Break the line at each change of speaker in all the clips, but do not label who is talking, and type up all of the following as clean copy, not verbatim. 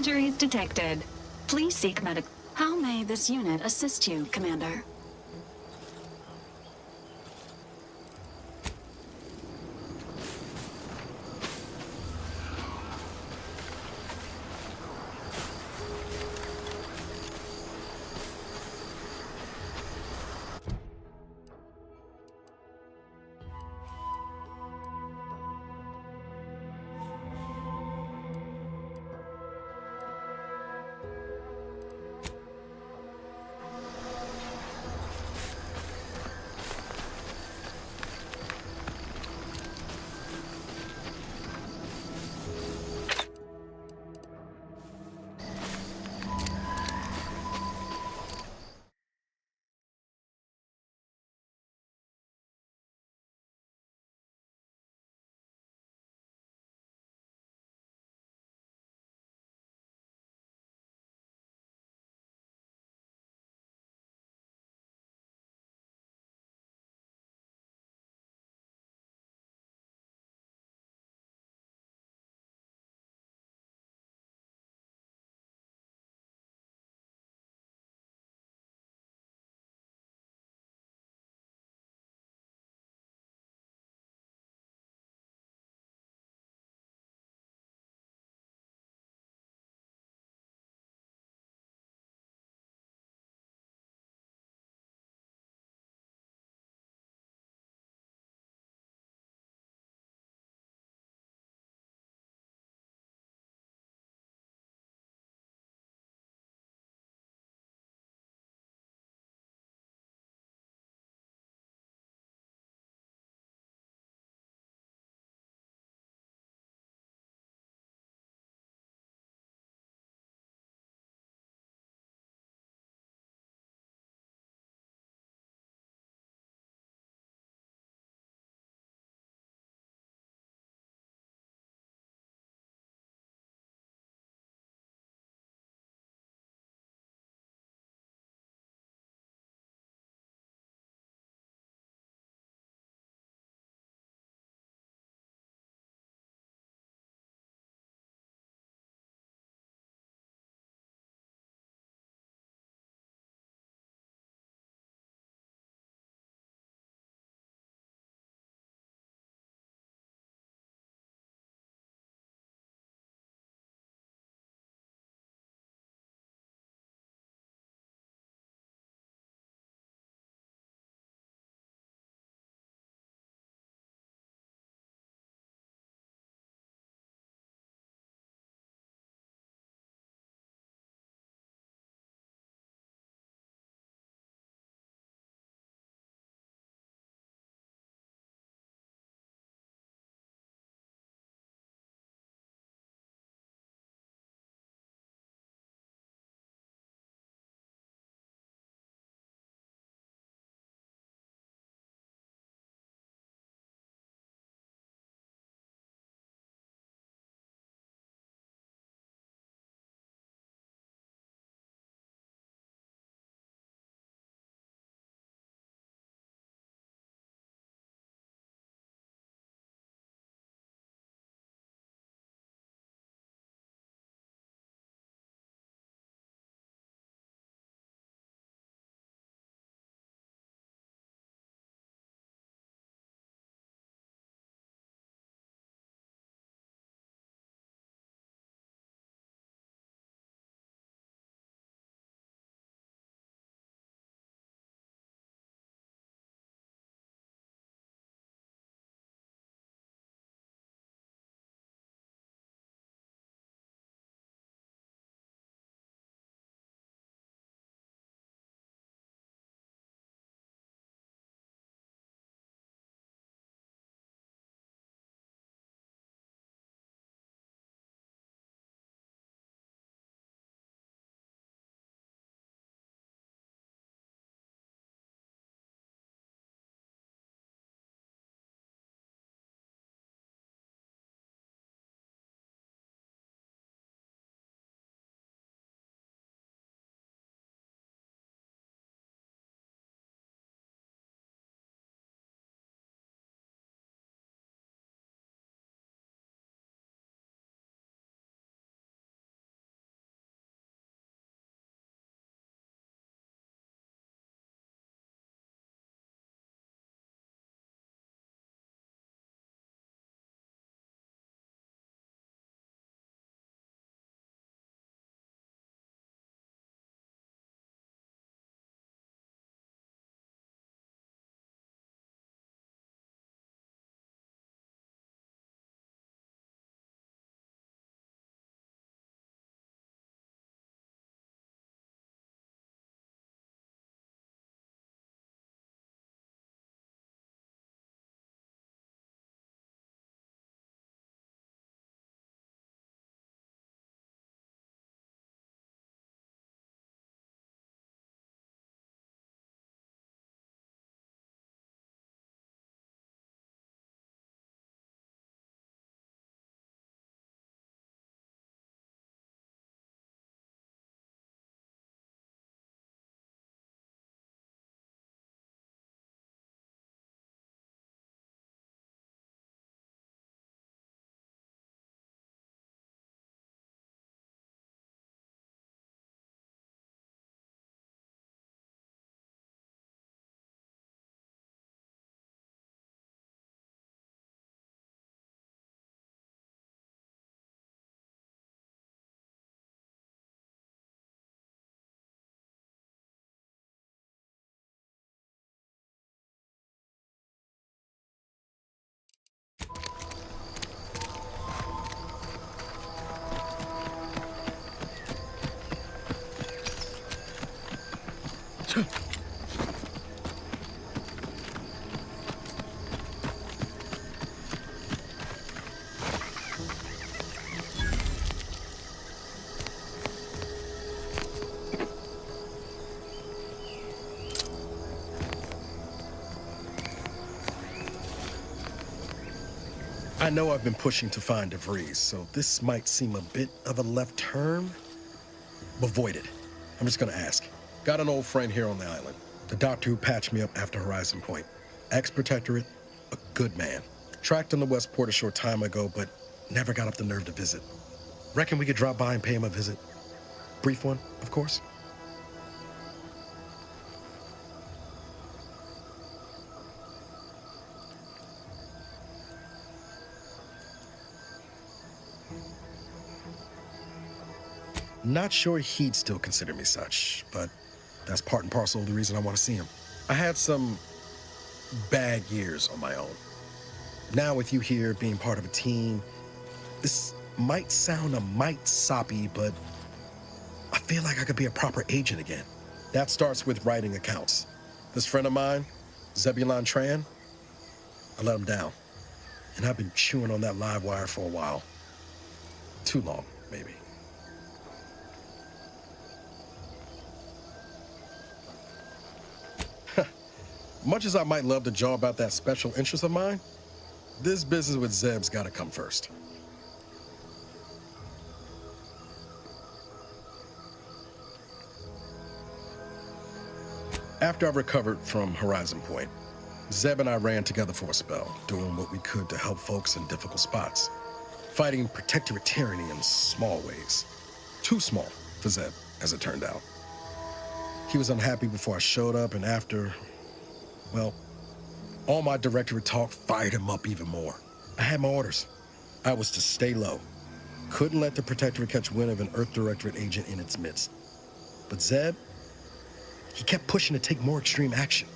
injuries detected. Please seek medical. How may this unit assist you, Commander?
I know I've been pushing to find DeVries, so this might seem a bit of a left turn, but void it. I'm just gonna ask. Got an old friend here on the island, the doctor who patched me up after Horizon Point. Ex-Protectorate, a good man. Tracked him to Westport a short time ago, but never got up the nerve to visit. Reckon we could drop by and pay him a visit? Brief one, of course. Not sure he'd still consider me such, but that's part and parcel of the reason I want to see him. I had some bad years on my own. Now with you here being part of a team, this might sound a mite soppy, but I feel like I could be a proper agent again. That starts with writing accounts. This friend of mine, Zebulon Tran, I let him down. And I've been chewing on that live wire for a while. Too long, maybe. Much as I might love to jaw about that special interest of mine, this business with Zeb's gotta come first. After I recovered from Horizon Point, Zeb and I ran together for a spell, doing what we could to help folks in difficult spots. Fighting Protectorate tyranny in small ways. Too small for Zeb, as it turned out. He was unhappy before I showed up, and after, well, all my Directorate talk fired him up even more. I had my orders. I was to stay low. Couldn't let the Protectorate catch wind of an Earth Directorate agent in its midst. But Zeb, he kept pushing to take more extreme action.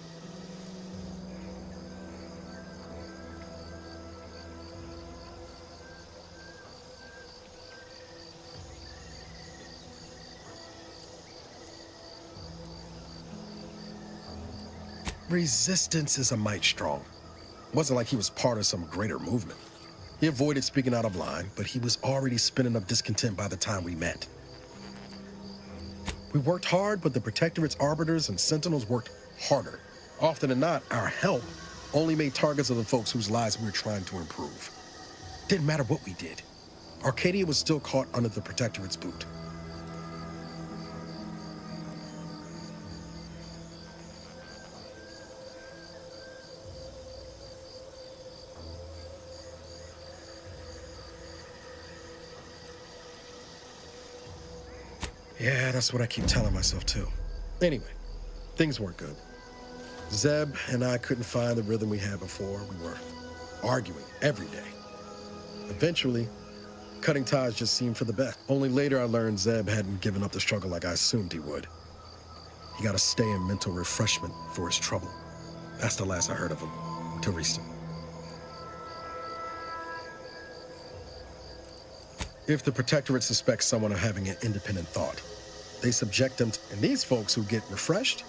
Resistance is a mite strong. It wasn't like he was part of some greater movement. He avoided speaking out of line, but he was already spinning up discontent by the time we met. We worked hard, but the Protectorate's arbiters and sentinels worked harder. Often than not, our help only made targets of the folks whose lives we were trying to improve. Didn't matter what we did. Arcadia was still caught under the Protectorate's boot. Yeah, that's what I keep telling myself too. Anyway, things weren't good. Zeb and I couldn't find the rhythm we had before. We were arguing every day. Eventually, cutting ties just seemed for the best. Only later I learned Zeb hadn't given up the struggle like I assumed he would. He got to stay in mental refreshment for his trouble. That's the last I heard of him, till recent. If the Protectorate suspects someone of having an independent thought, they subject them to, and these folks who get refreshed,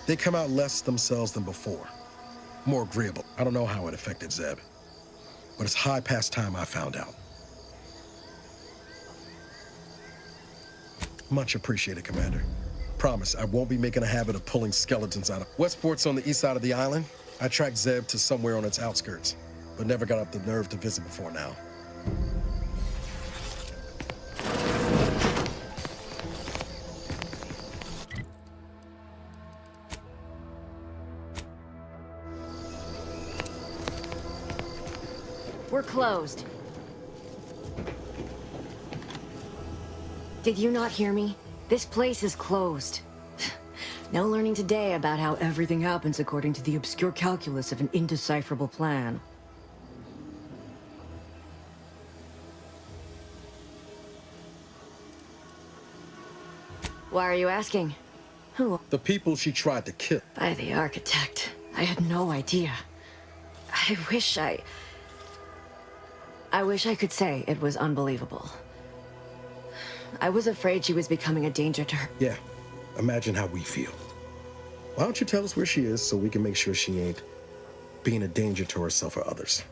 they come out less themselves than before. More agreeable. I don't know how it affected Zeb, but it's high past time I found out. Much appreciated, Commander. Promise, I won't be making a habit of pulling skeletons out of... Westport's on the east side of the island. I tracked Zeb to somewhere on its outskirts, but never got up the nerve to visit before now.
We're closed. Did you not hear me? This place is closed. No learning today about how everything happens according to the obscure calculus of an indecipherable plan. Why are you asking? Who?
The people she tried to kill.
By the architect. I had no idea. I wish I could say it was unbelievable. I was afraid she was becoming a danger to her.
Yeah, imagine how we feel. Why don't you tell us where she is so we can make sure she ain't being a danger to herself or others?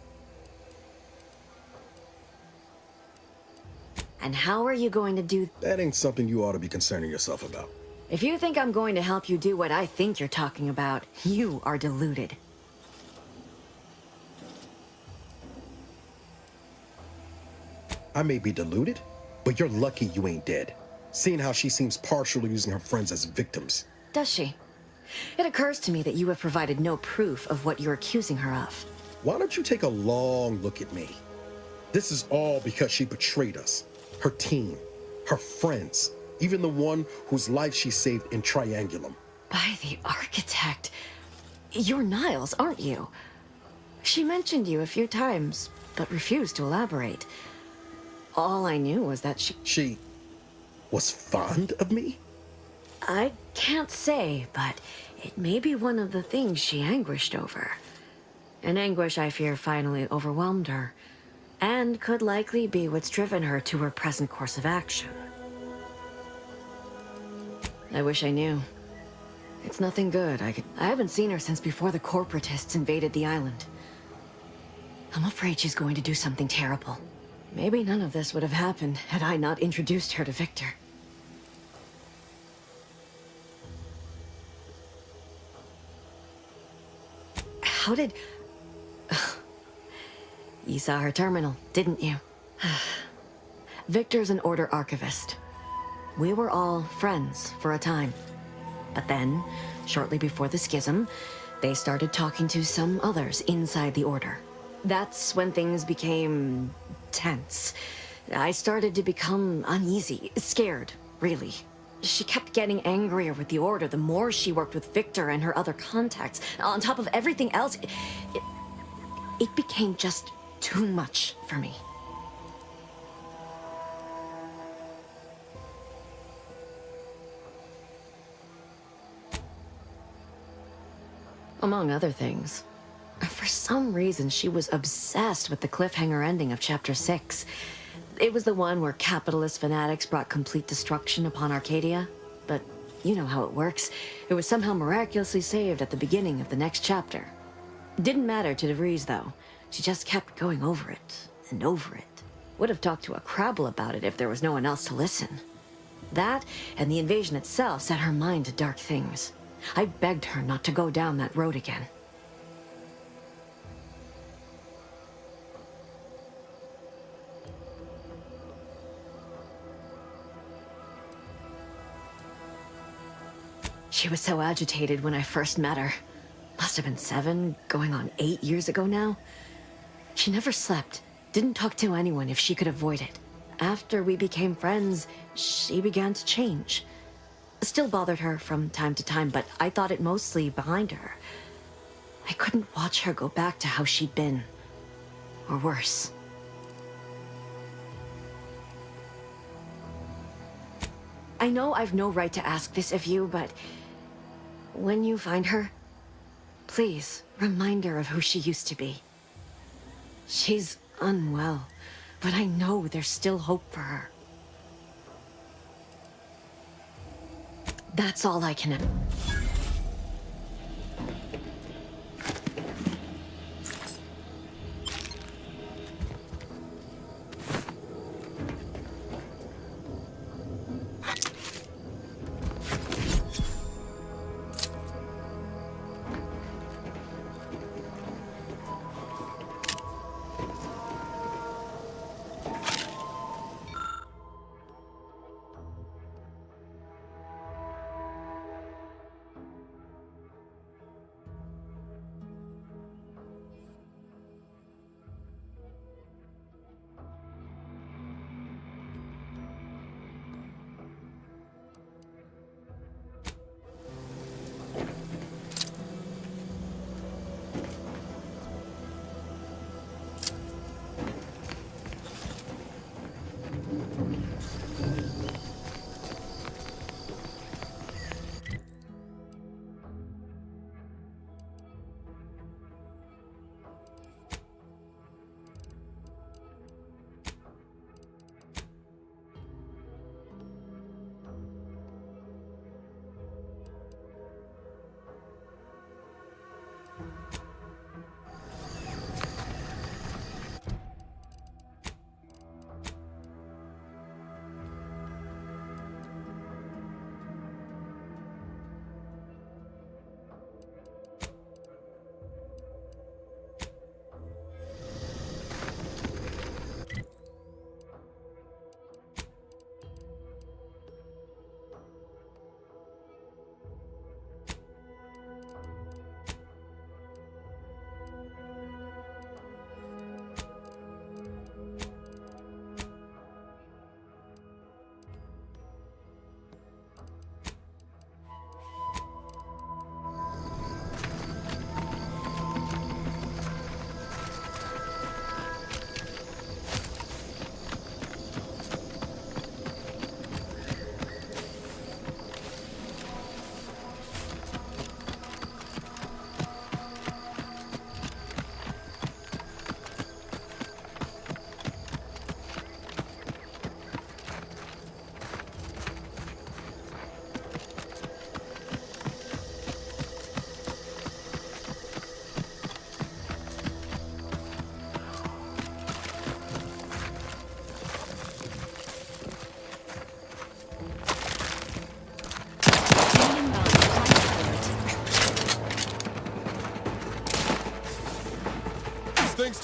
And how are you going to do...
That ain't something you ought to be concerning yourself about.
If you think I'm going to help you do what I think you're talking about, you are deluded.
I may be deluded, but you're lucky you ain't dead. Seeing how she seems partial to using her friends as victims.
Does she? It occurs to me that you have provided no proof of what you're accusing her of.
Why don't you take a long look at me? This is all because she betrayed us. Her team, her friends, even the one whose life she saved in Triangulum.
By the Architect. You're Niles, aren't you? She mentioned you a few times, but refused to elaborate. All I knew was that
She was fond of me?
I can't say, but it may be one of the things she anguished over. An anguish I fear finally overwhelmed her, and could likely be what's driven her to her present course of action. I wish I knew. It's nothing good. I haven't seen her since before the corporatists invaded the island. I'm afraid she's going to do something terrible. Maybe none of this would have happened had I not introduced her to Victor. How did... You saw her terminal, didn't you? Victor's an Order archivist. We were all friends for a time. But then, shortly before the schism, they started talking to some others inside the Order. That's when things became tense. I started to become uneasy, scared, really. She kept getting angrier with the Order the more she worked with Victor and her other contacts. On top of everything else, it became just too much for me. Among other things. For some reason, she was obsessed with the cliffhanger ending of Chapter 6. It was the one where capitalist fanatics brought complete destruction upon Arcadia. But you know how it works. It was somehow miraculously saved at the beginning of the next chapter. Didn't matter to DeVries, though. She just kept going over it and over it. Would have talked to a Crabble about it if there was no one else to listen. That, and the invasion itself, set her mind to dark things. I begged her not to go down that road again. She was so agitated when I first met her. Must have been 7, going on 8 years ago now. She never slept, didn't talk to anyone if she could avoid it. After we became friends, she began to change. Still bothered her from time to time, but I thought it mostly behind her. I couldn't watch her go back to how she'd been. Or worse. I know I've no right to ask this of you, but... when you find her, please remind her of who she used to be. She's unwell, but I know there's still hope for her. That's all I can...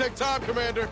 take time, Commander.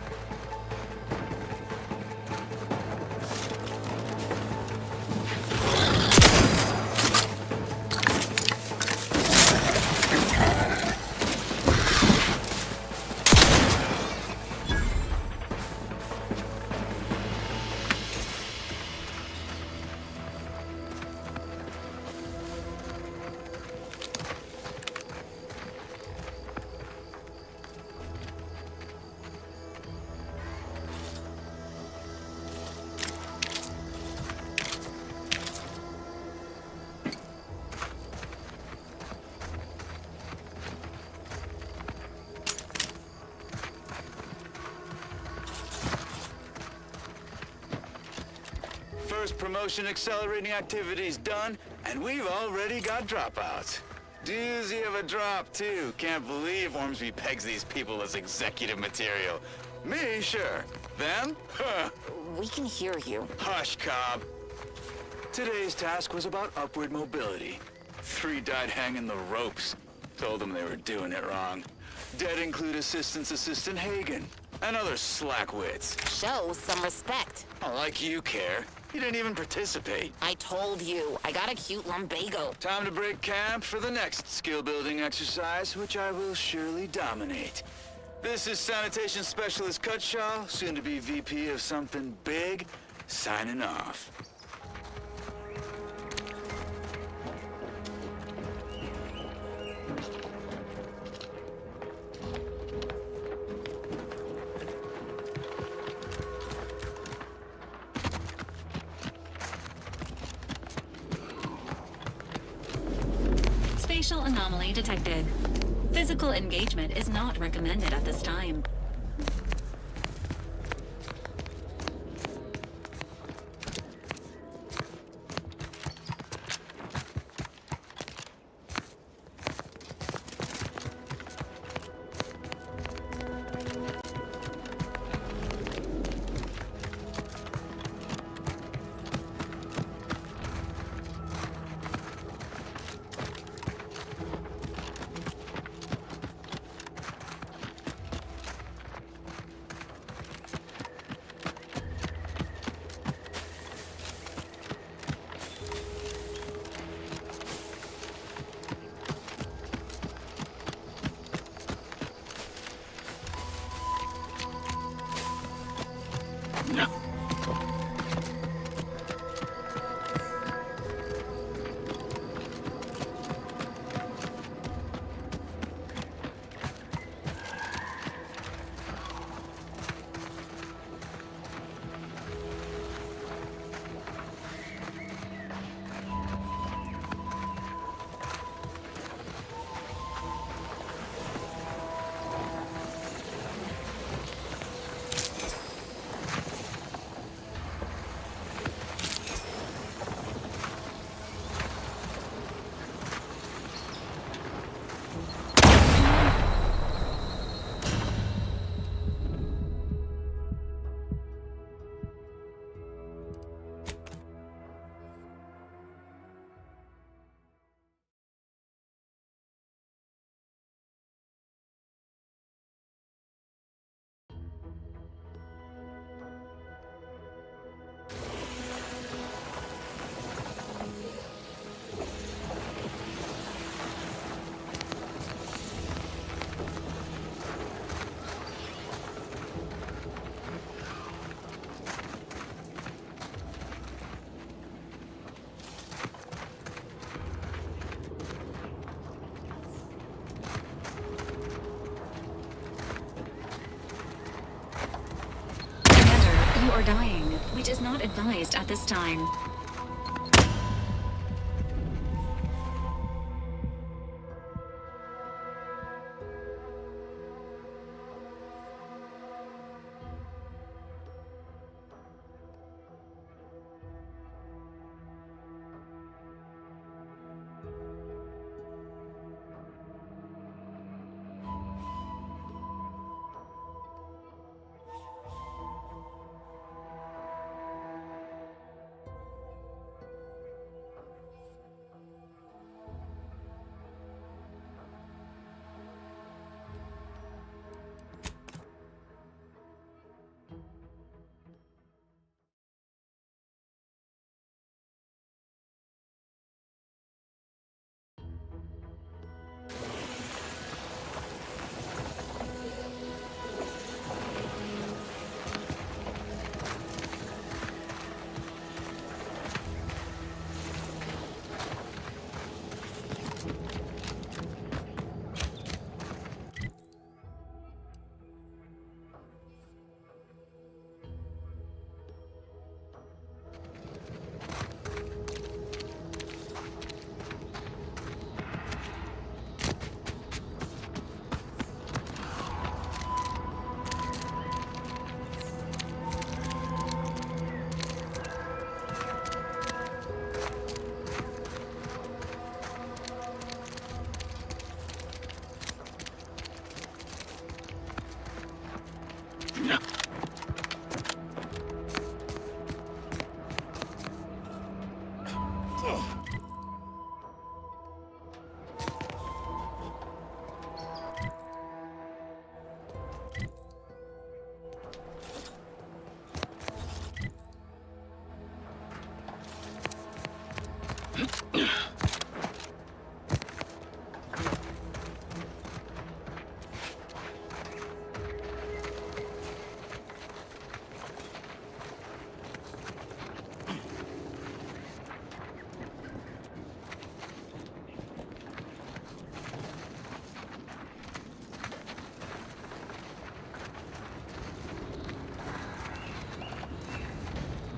First promotion accelerating activities done, and we've already got dropouts. Doozy of a drop, too. Can't believe Ormsby pegs these people as executive material. Me, sure. Them? Huh.
We can hear you.
Hush, Cobb. Today's task was about upward mobility. 3 died hanging the ropes. Told them they were doing it wrong. Dead include Assistant Hagen, and other slackwits.
Show some respect.
Oh, like you care. You didn't even participate.
I told you, I got a cute lumbago.
Time to break camp for the next skill-building exercise, which I will surely dominate. This is Sanitation Specialist Cutshaw, soon to be VP of something big, signing off.
Spatial anomaly detected. Physical engagement is not recommended at this time. You are dying, which is not advised at this time.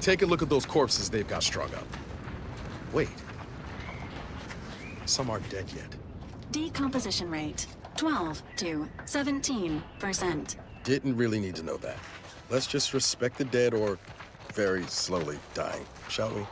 Take a look at those corpses they've got strung up. Wait. Some aren't dead yet.
Decomposition rate 12 to 17%.
Didn't really need to know that. Let's just respect the dead or very slowly dying, shall we?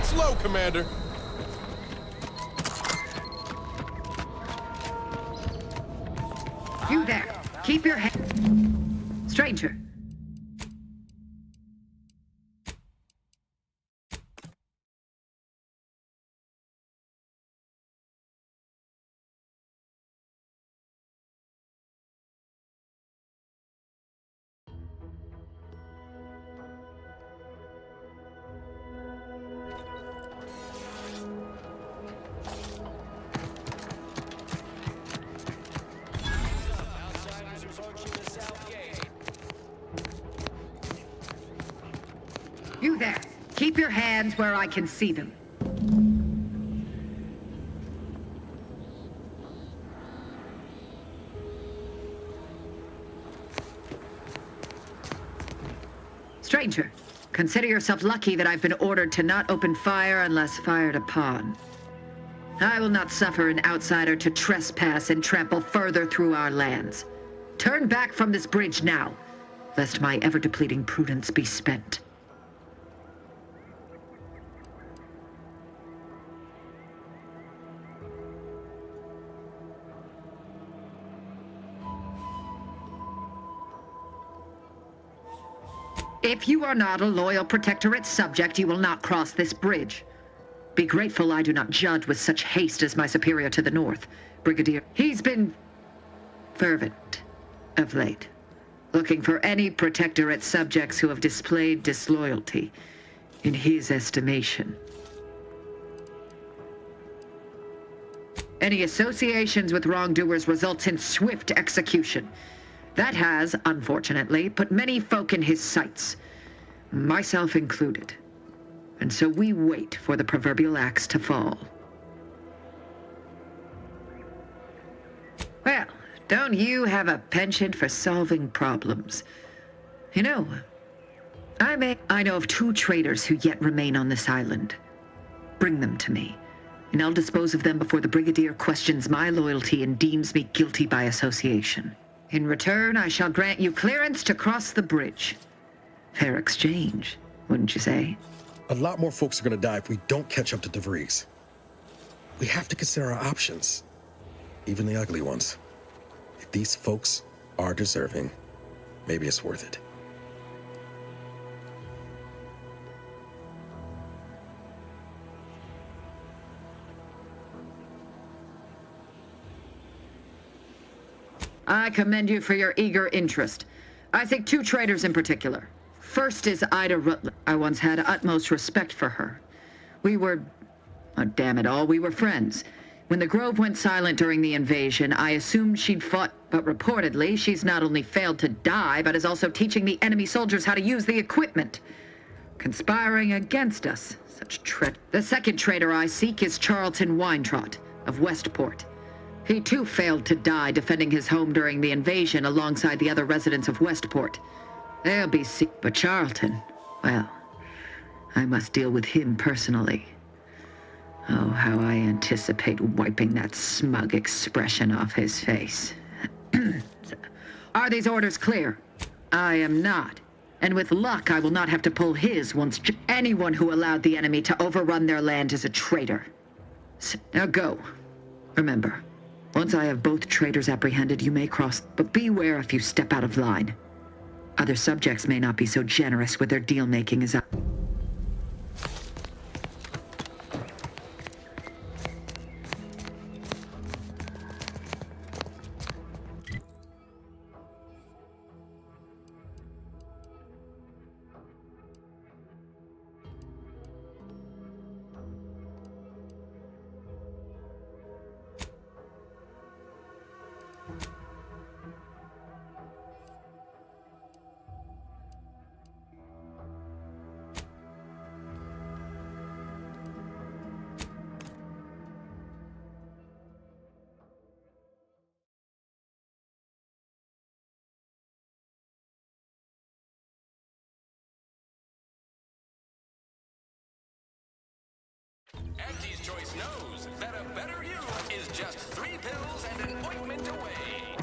Slow, Commander.
You there. Keep your head. Stranger. You there. Keep your hands where I can see them. Stranger, consider yourself lucky that I've been ordered to not open fire unless fired upon. I will not suffer an outsider to trespass and trample further through our lands. Turn back from this bridge now, lest my ever-depleting prudence be spent. If you are not a loyal Protectorate subject, you will not cross this bridge. Be grateful I do not judge with such haste as my superior to the north, Brigadier. He's been fervent of late, looking for any Protectorate subjects who have displayed disloyalty, in his estimation. Any associations with wrongdoers results in swift execution. That has, unfortunately, put many folk in his sights, myself included. And so we wait for the proverbial axe to fall. Well, don't you have a penchant for solving problems? You know, I know of 2 traitors who yet remain on this island. Bring them to me, and I'll dispose of them before the Brigadier questions my loyalty and deems me guilty by association. In return, I shall grant you clearance to cross the bridge. Fair exchange, wouldn't you say?
A lot more folks are gonna die if we don't catch up to DeVries. We have to consider our options, even the ugly ones. If these folks are deserving, maybe it's worth it.
I commend you for your eager interest. I think 2 traitors in particular. First is Ida Rutland. I once had utmost respect for her. We were, oh, damn it all, we were friends. When the Grove went silent during the invasion, I assumed she'd fought, but reportedly, she's not only failed to die, but is also teaching the enemy soldiers how to use the equipment. Conspiring against us. Such The second traitor I seek is Charlton Weintraut of Westport. He too failed to die defending his home during the invasion alongside the other residents of Westport. They'll be sick, but Charlton, well, I must deal with him personally. Oh, how I anticipate wiping that smug expression off his face. Are these orders clear? I am not. And with luck, I will not have to pull his once anyone who allowed the enemy to overrun their land is a traitor. Now go. Remember, once I have both traitors apprehended, you may cross, but beware if you step out of line. Other subjects may not be so generous with their deal-making as I...
Auntie's Choice knows that a better you is just 3 pills and an ointment away.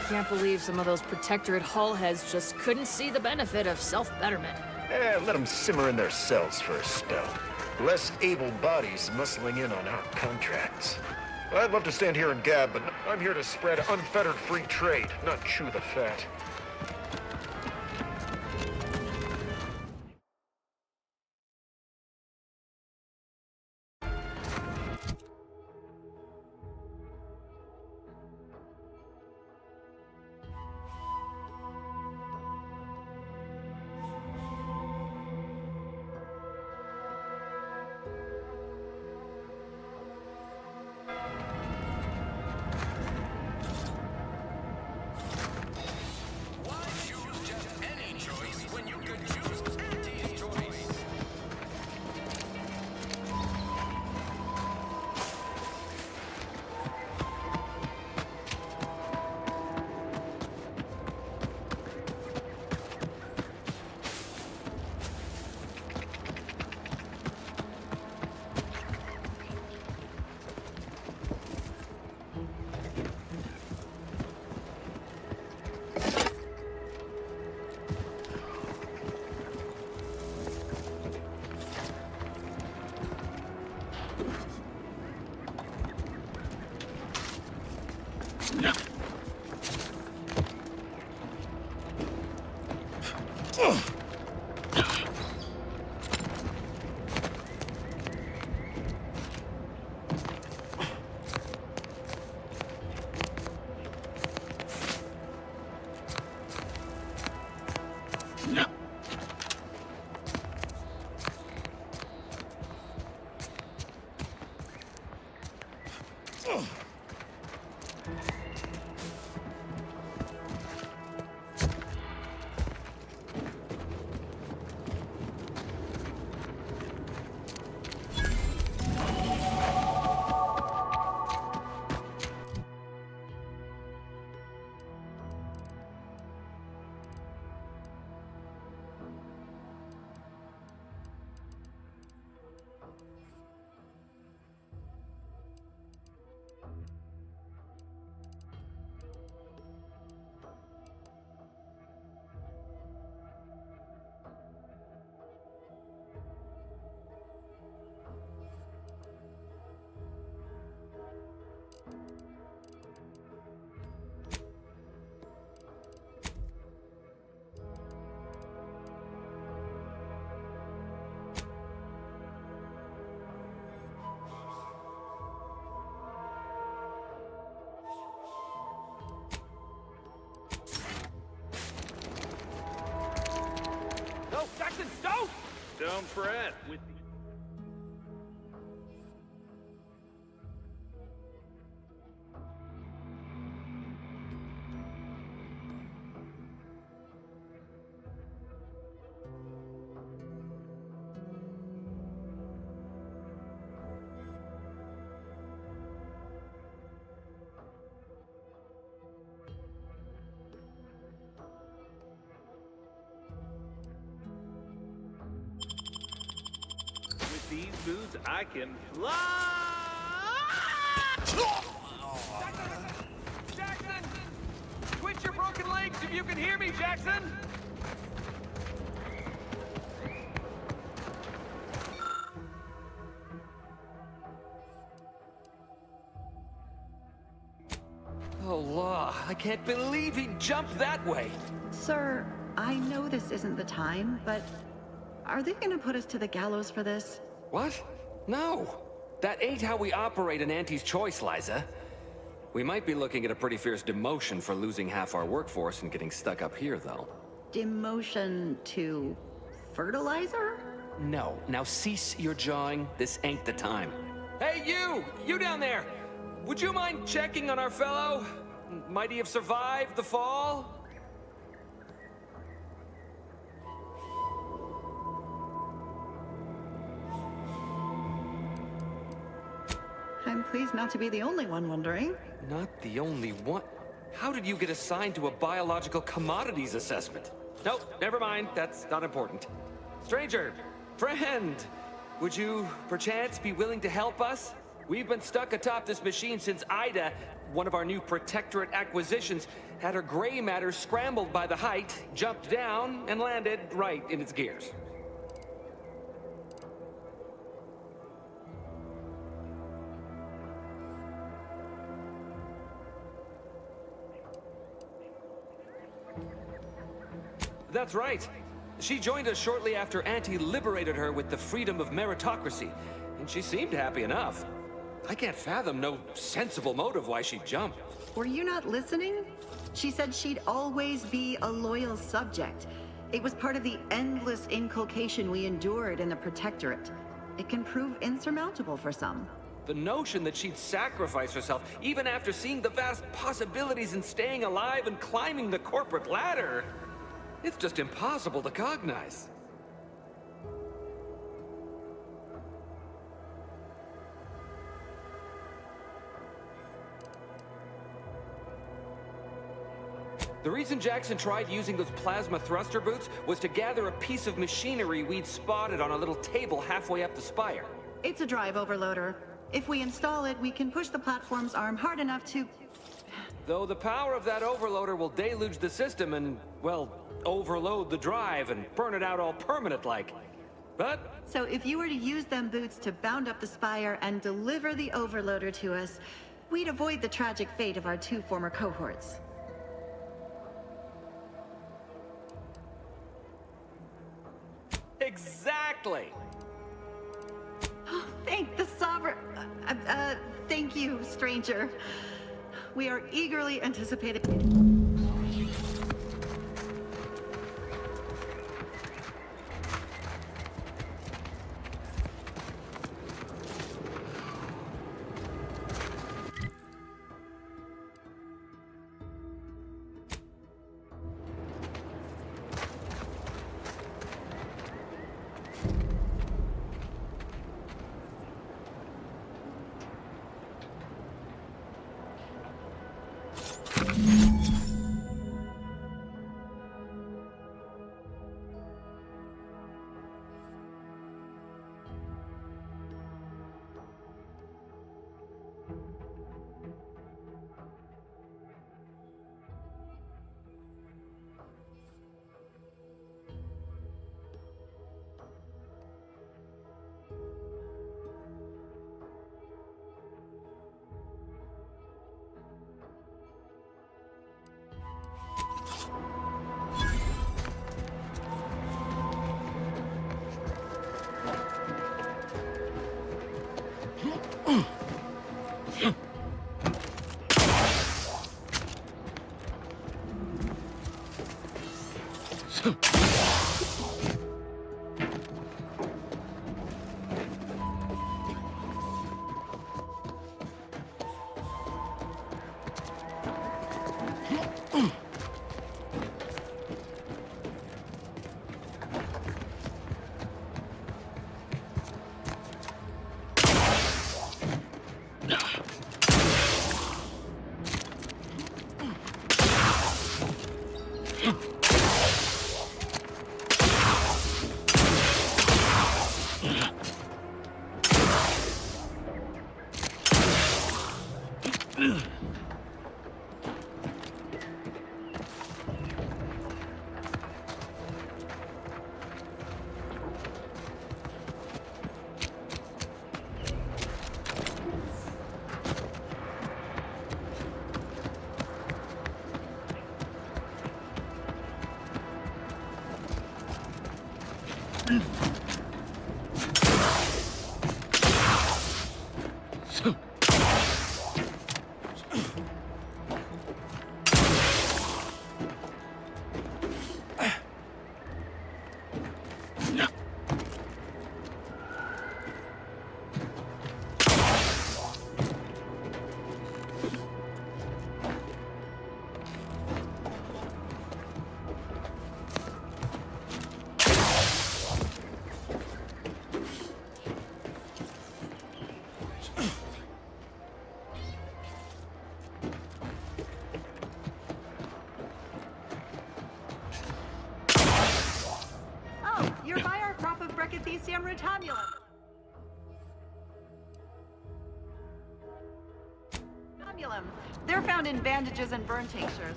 Can't believe some of those Protectorate Hall heads just couldn't see the benefit of self-betterment.
Let them simmer in their cells for a spell. Less able bodies muscling in on our contracts. I'd love to stand here and gab, but I'm here to spread unfettered free trade, not chew the fat.
Why choose just any choice when you could choose Auntie's Choice?
Don't fret. With the these boots, I can fly! Jackson! Quit your broken legs if you can hear me, Jackson!
Oh, law, I can't believe he jumped that way.
Sir, I know this isn't the time, but are they gonna put us to the gallows for this?
What? No. That ain't how we operate in Auntie's Choice, Liza. We might be looking at a pretty fierce demotion for losing half our workforce and getting stuck up here, though.
Demotion to fertilizer?
No. Now cease your jawing. This ain't the time. Hey, you! You down there! Would you mind checking on our fellow? Might he have survived the fall?
I'm pleased not to be the only one wondering.
Not the only one. How did you get assigned to a biological commodities assessment? Nope, never mind. That's not important. Stranger, friend, would you perchance be willing to help us? We've been stuck atop this machine since Ida, one of our new Protectorate acquisitions, had her gray matter scrambled by the height, jumped down, and landed right in its gears. That's right. She joined us shortly after Auntie liberated her with the freedom of meritocracy, and she seemed happy enough. I can't fathom no sensible motive why she'd jump.
Were you not listening? She said she'd always be a loyal subject. It was part of the endless inculcation we endured in the Protectorate. It can prove insurmountable for some.
The notion that she'd sacrifice herself, even after seeing the vast possibilities in staying alive and climbing the corporate ladder, it's just impossible to cognize. The reason Jackson tried using those plasma thruster boots was to gather a piece of machinery we'd spotted on a little table halfway up the spire.
It's a drive overloader. If we install it, we can push the platform's arm hard enough to...
Though the power of that overloader will deluge the system and, well, overload the drive and burn it out all permanent-like. But...
So if you were to use them boots to bound up the spire and deliver the overloader to us, we'd avoid the tragic fate of our two former cohorts.
Exactly!
Thank the Sovereign... thank you, stranger. We are eagerly anticipating... Oh, you're by our crop of Brachythecium rotabulum. They're found in bandages and burn tinctures.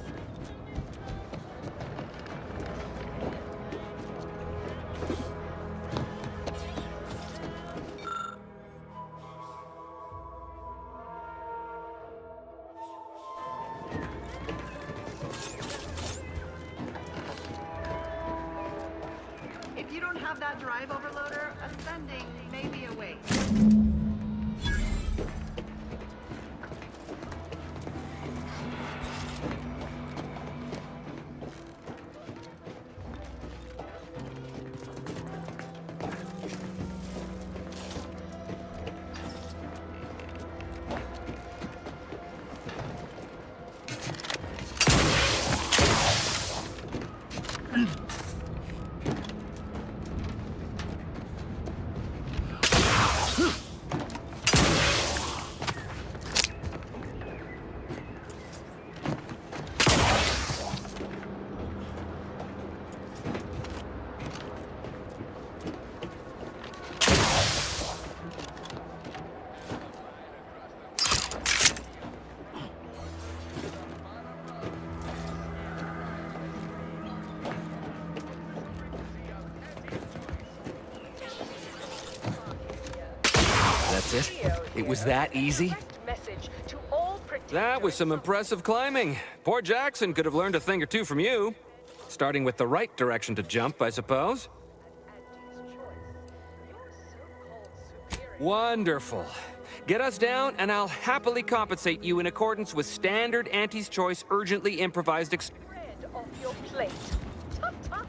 If you don't have that drive overloader, ascending may be a waste.
That's it? It was that easy? That was some impressive climbing. Poor Jackson could have learned a thing or two from you. Starting with the right direction to jump, I suppose. Wonderful. Get us down, and I'll happily compensate you in accordance with standard Auntie's Choice urgently improvised
off your plate. Tut tut.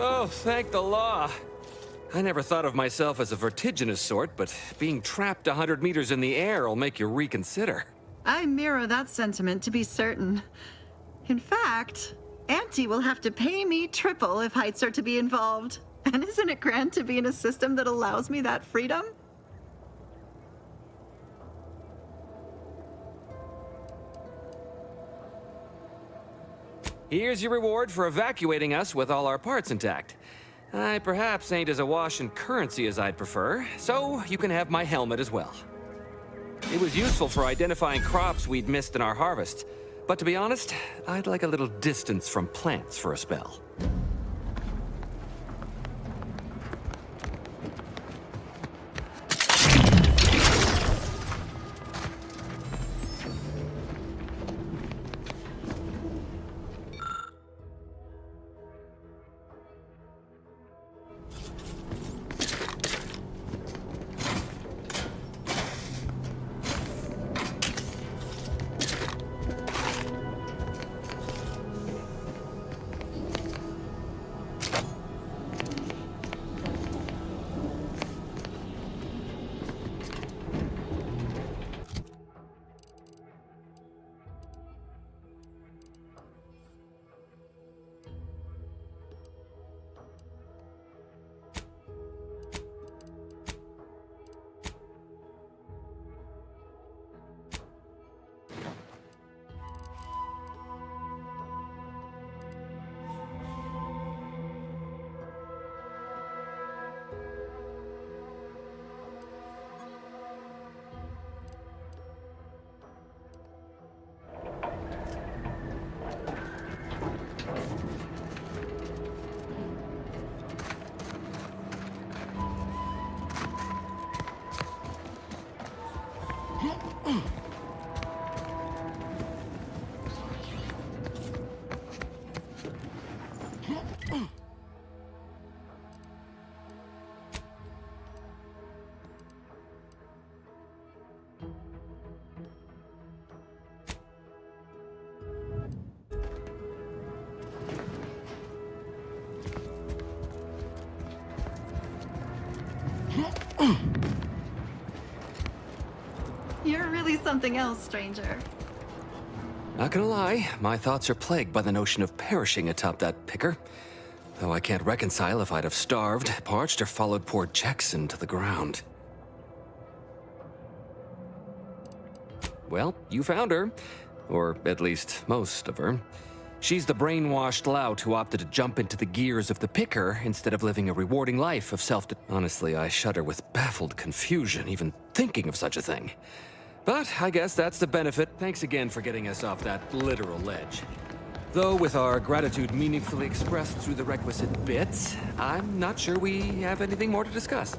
Oh, thank the law. I never thought of myself as a vertiginous sort, but being trapped 100 meters in the air will make you reconsider.
I mirror that sentiment, to be certain. In fact, Auntie will have to pay me triple if heights are to be involved. And isn't it grand to be in a system that allows me that freedom?
Here's your reward for evacuating us with all our parts intact. I perhaps ain't as awash in currency as I'd prefer, so you can have my helmet as well. It was useful for identifying crops we'd missed in our harvest, but to be honest, I'd like a little distance from plants for a spell.
You're really something else, stranger.
Not gonna lie, my thoughts are plagued by the notion of perishing atop that picker. Though I can't reconcile if I'd have starved, parched, or followed poor Jackson to the ground. Well, you found her. Or at least most of her. She's the brainwashed lout who opted to jump into the gears of the picker instead of living a rewarding life of Honestly, I shudder with baffled confusion even thinking of such a thing. But I guess that's the benefit. Thanks again for getting us off that literal ledge. Though with our gratitude meaningfully expressed through the requisite bits, I'm not sure we have anything more to discuss.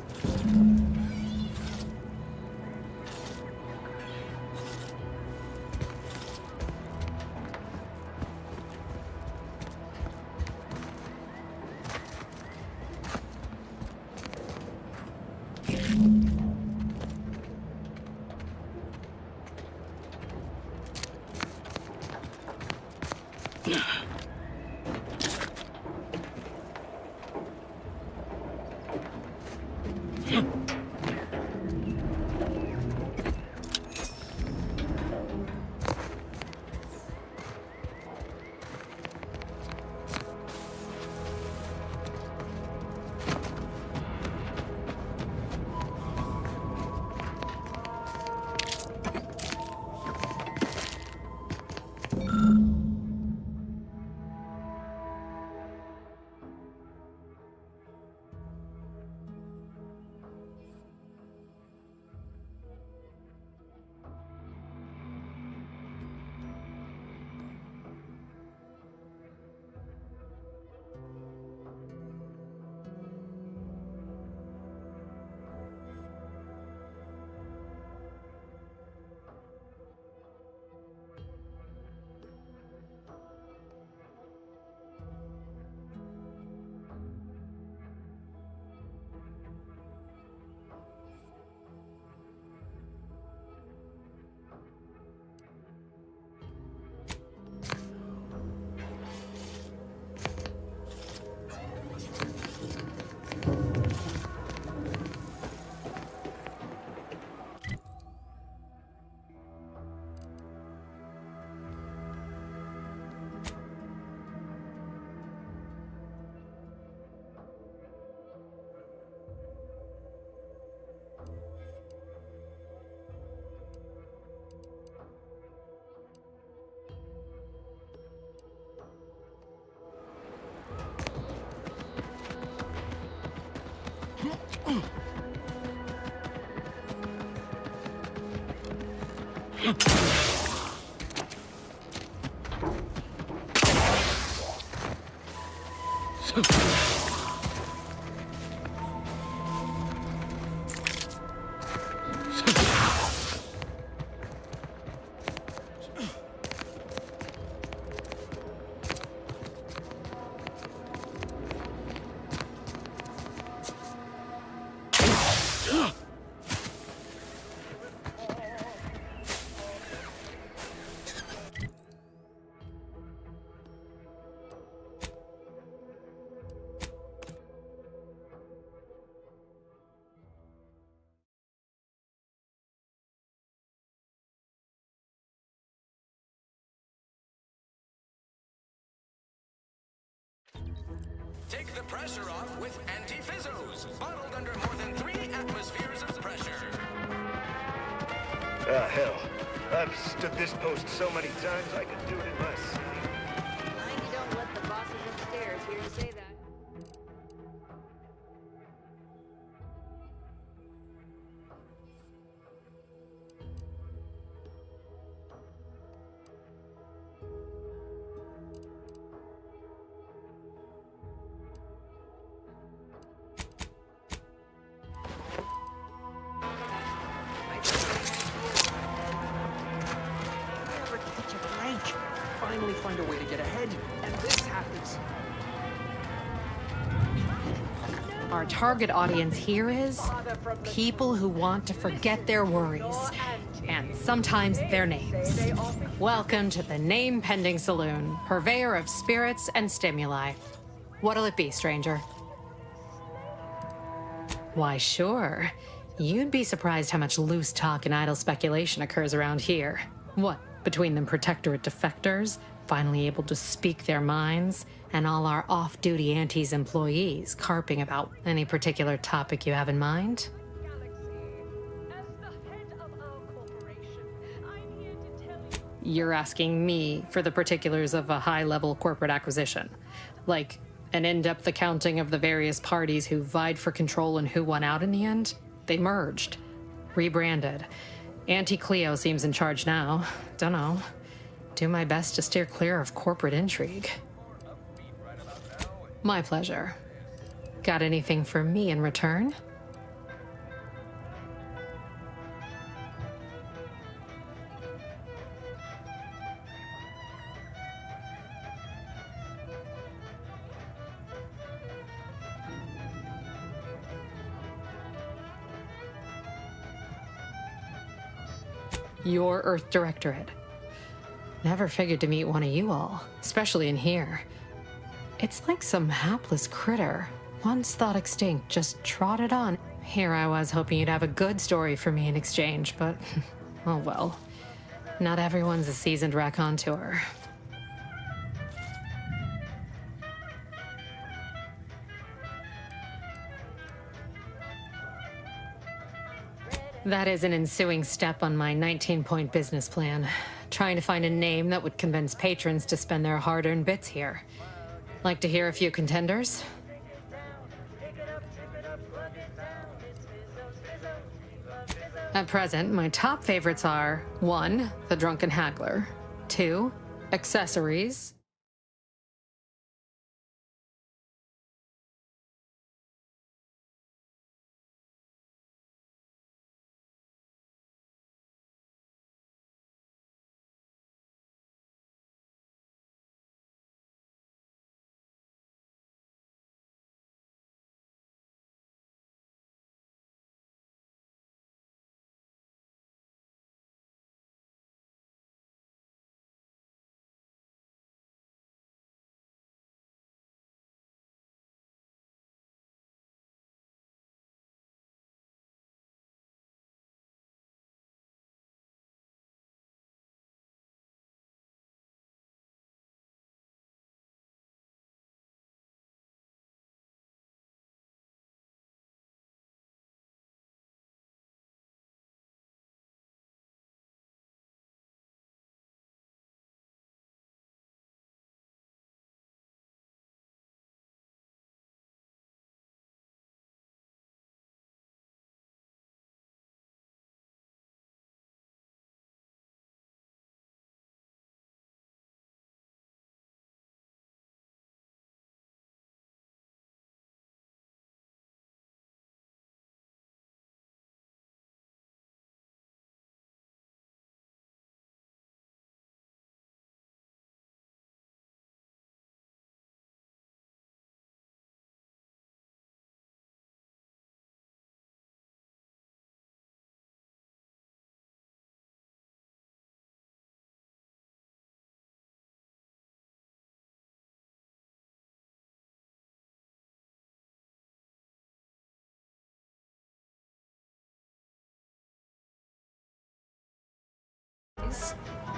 Take the pressure off with anti-fizzos, bottled under more than 3 atmospheres of pressure.
Ah, hell. I've stood this post so many times I could do it in my sleep.
Mind you don't let the bosses upstairs hear you say that.
Never catch a break. Finally find a way to get ahead, and this happens.
Our target audience here is people who want to forget their worries, and sometimes their names. Welcome to the Name Pending Saloon, purveyor of spirits and stimuli. What'll it be, stranger? Why, sure. You'd be surprised how much loose talk and idle speculation occurs around here. What, between them Protectorate defectors, finally able to speak their minds, and all our off-duty Antes employees carping about any particular topic you have in mind? You're asking me for the particulars of a high-level corporate acquisition. Like, an in-depth accounting of the various parties who vied for control and who won out in the end? They merged. Rebranded. Auntie Cleo seems in charge now. Dunno. Do my best to steer clear of corporate intrigue. My pleasure. Got anything for me in return? Your Earth Directorate. Never figured to meet one of you all, especially in here. It's like some hapless critter, once thought extinct, just trotted on. Here I was hoping you'd have a good story for me in exchange, but oh well. Not everyone's a seasoned raconteur. That is an ensuing step on my 19-point business plan. Trying to find a name that would convince patrons to spend their hard-earned bits here. Like to hear a few contenders? At present, my top favorites are 1. The Drunken Haggler, 2. Accessories, Wise.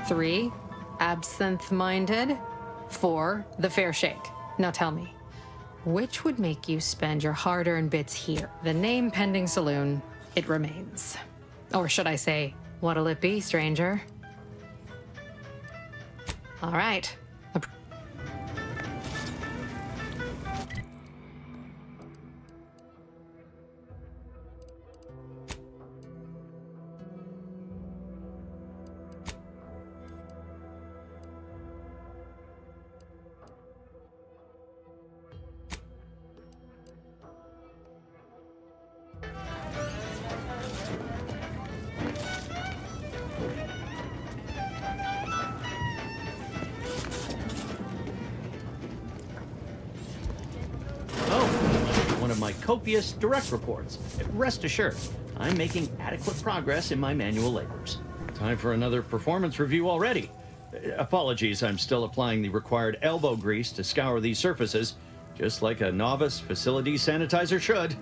3, absinthe-minded. 4, the fair shake. Now tell me, which would make you spend your hard-earned bits here? The name pending saloon, it remains. Or should I say, what'll it be, stranger? All right.
One of my copious direct reports. Rest assured, I'm making adequate progress in my manual labors. Time for another performance review already. Apologies, I'm still applying the required elbow grease to scour these surfaces, just like a novice facility sanitizer should.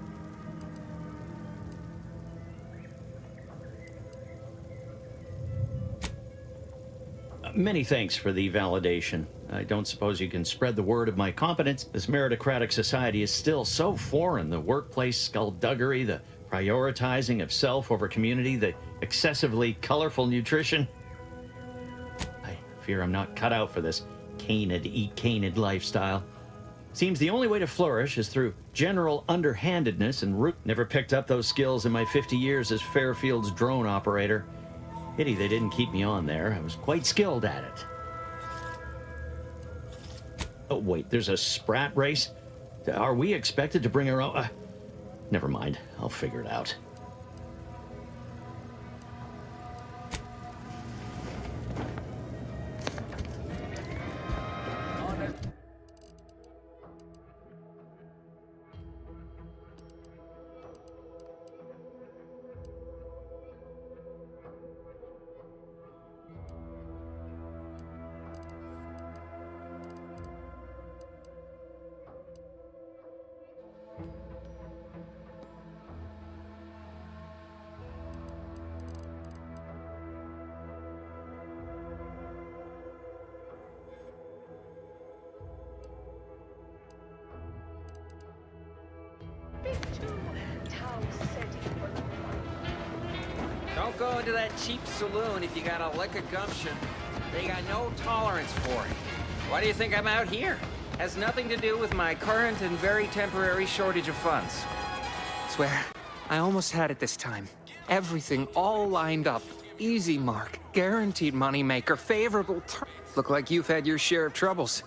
Many thanks for the validation. I don't suppose you can spread the word of my competence. This meritocratic society is still so foreign. The workplace skullduggery, the prioritizing of self over community, the excessively colorful nutrition. I fear I'm not cut out for this canid, eat canid lifestyle. Seems the only way to flourish is through general underhandedness and root. Never picked up those skills in my 50 years as Fairfield's drone operator. Pity they didn't keep me on there. I was quite skilled at it. Oh, wait, there's a sprat race? Are we expected to bring our own? Never mind, I'll figure it out.
Don't go into that cheap saloon if you got a lick of gumption. They got no tolerance for it. Why do you think I'm out here? Has nothing to do with my current and very temporary shortage of funds. Swear, I almost had it this time. Everything all lined up. Easy mark, guaranteed moneymaker, favorable terms. Look like you've had your share of troubles.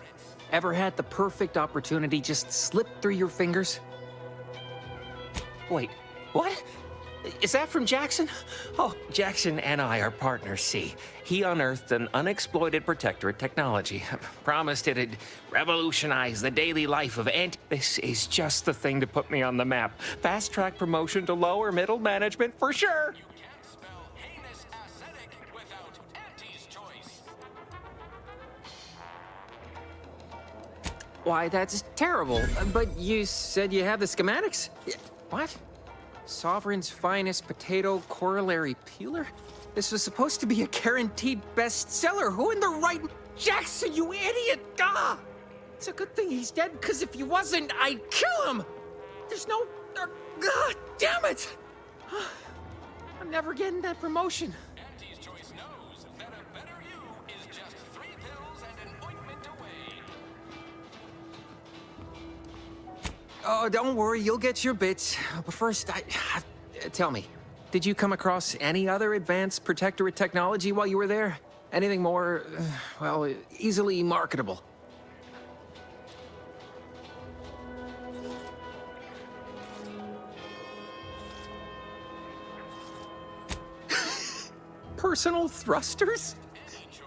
Ever had the perfect opportunity just slip through your fingers? Wait, what? Is that from Jackson? Oh, Jackson and I are partners, see. He unearthed an unexploited protectorate technology. Promised it'd revolutionize the daily life of This is just the thing to put me on the map. Fast-track promotion to lower middle management for sure. Why, that's terrible. But you said you have the schematics? What? Sovereign's finest potato corollary peeler? This was supposed to be a guaranteed bestseller. Who in the right... Jackson, you idiot! Ah! It's a good thing he's dead, because if he wasn't, I'd kill him! There's no... God damn it! I'm never getting that promotion.
Auntie's Choice knows that a better you is just 3 pills and an ointment away.
Oh, don't worry, you'll get your bits. But first, tell me, did you come across any other advanced protectorate technology while you were there? Anything more, well, easily marketable? Personal thrusters?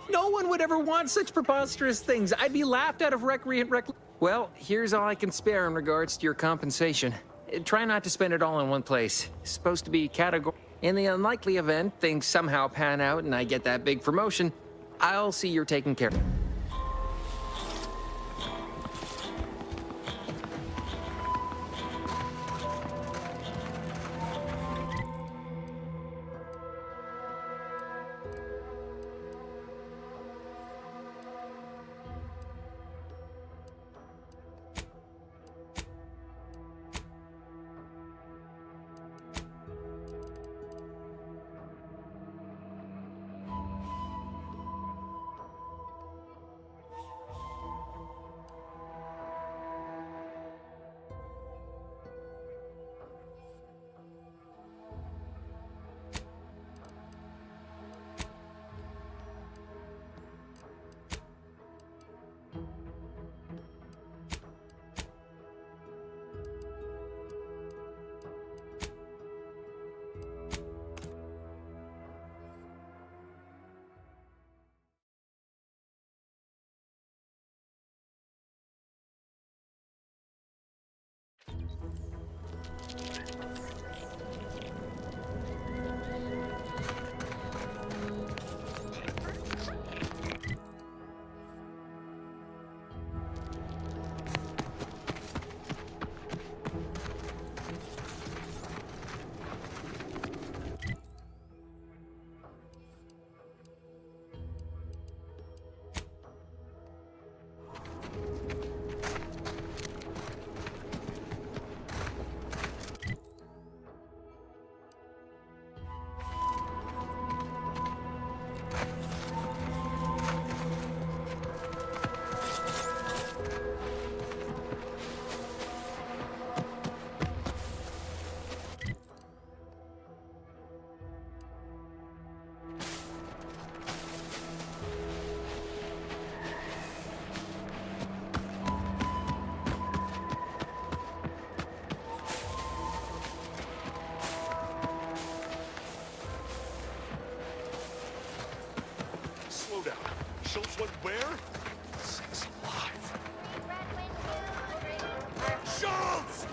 No one would ever want such preposterous things. I'd be laughed out of recreant rec... Well, here's all I can spare in regards to your compensation. Try not to spend it all in one place. It's supposed to be category. In the unlikely event things somehow pan out and I get that big promotion, I'll see you're taken care of.
What, where? Six alive. Schultz!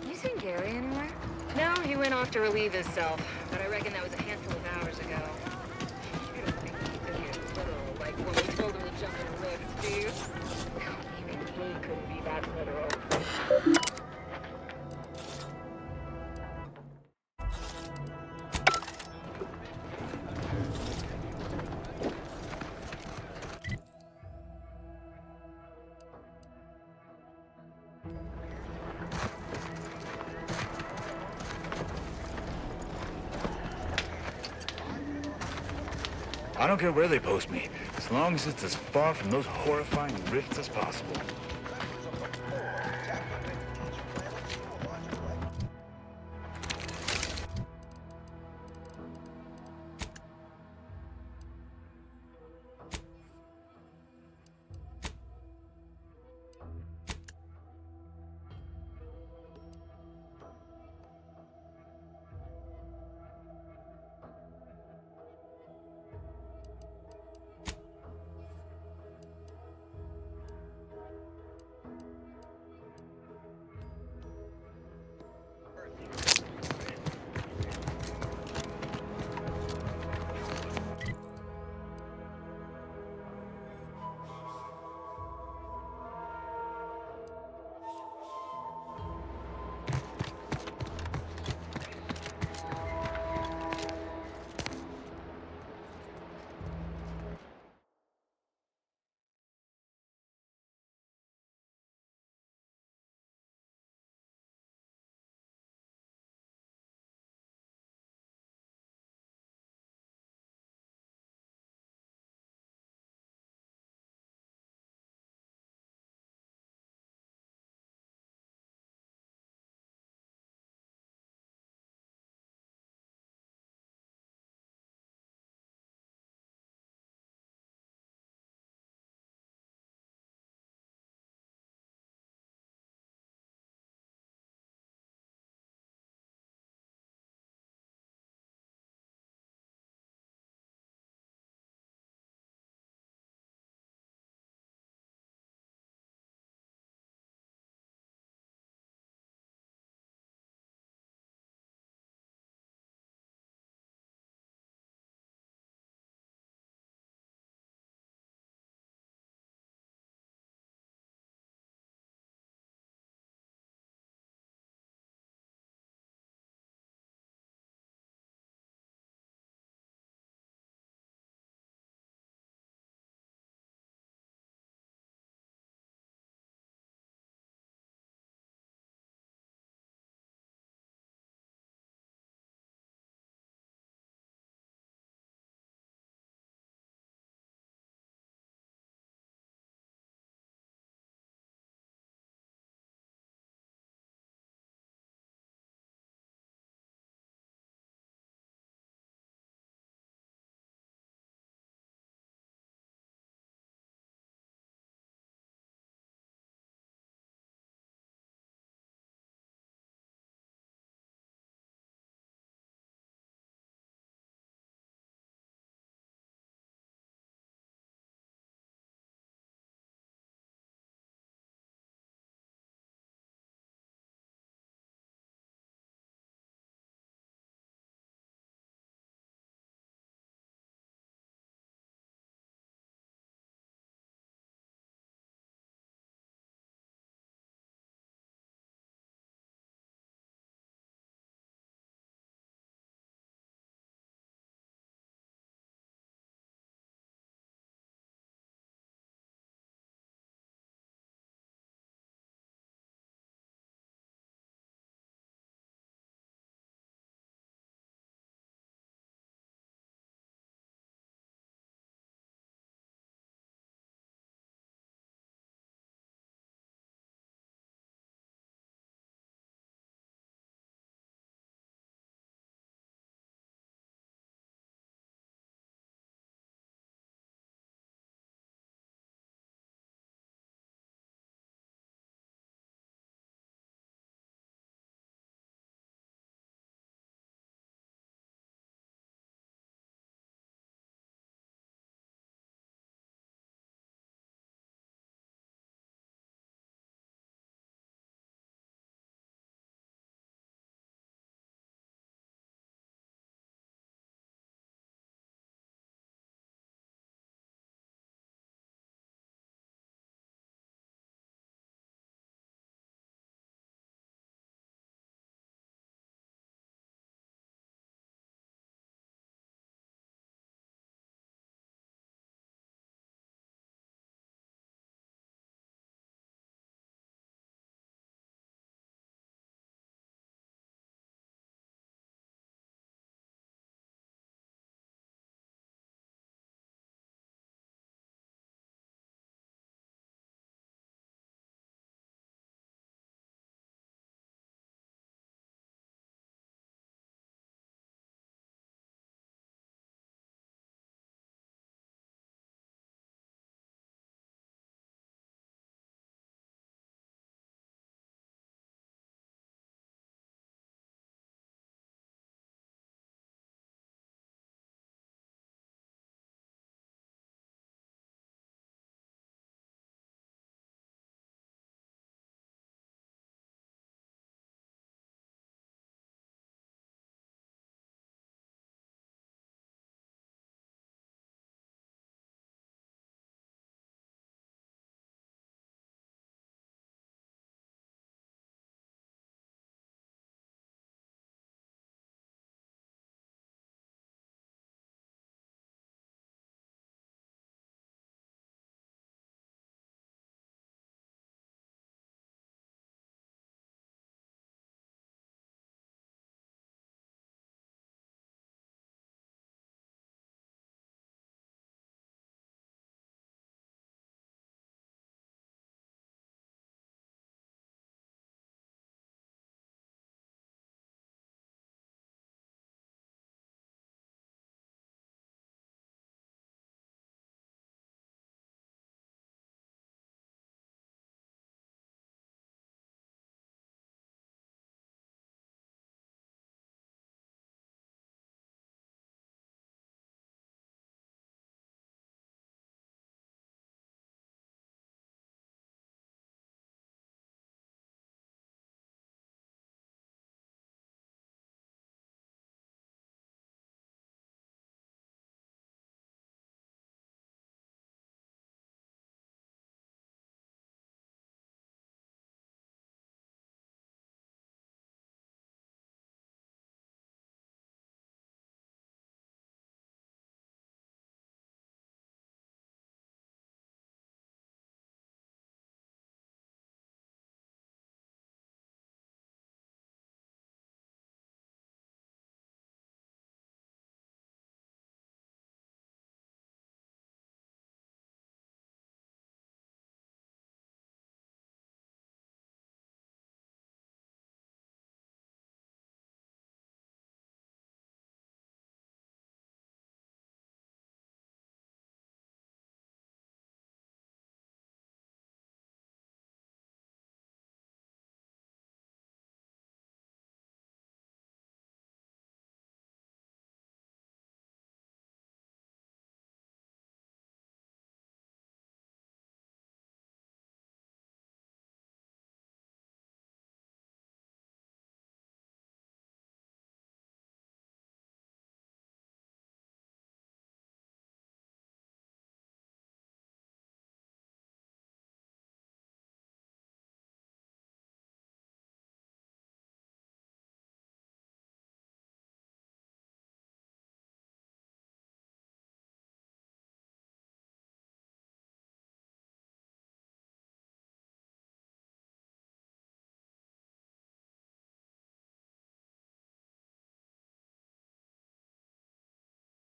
You seen Gary anywhere? No, he went off to relieve himself, but I reckon that was a handful of hours ago. You don't think he could get literal, like when we told him to jump in a lift, do you? Even he couldn't be that literal.
I don't care where they post me, as long as it's as far from those horrifying rifts as possible.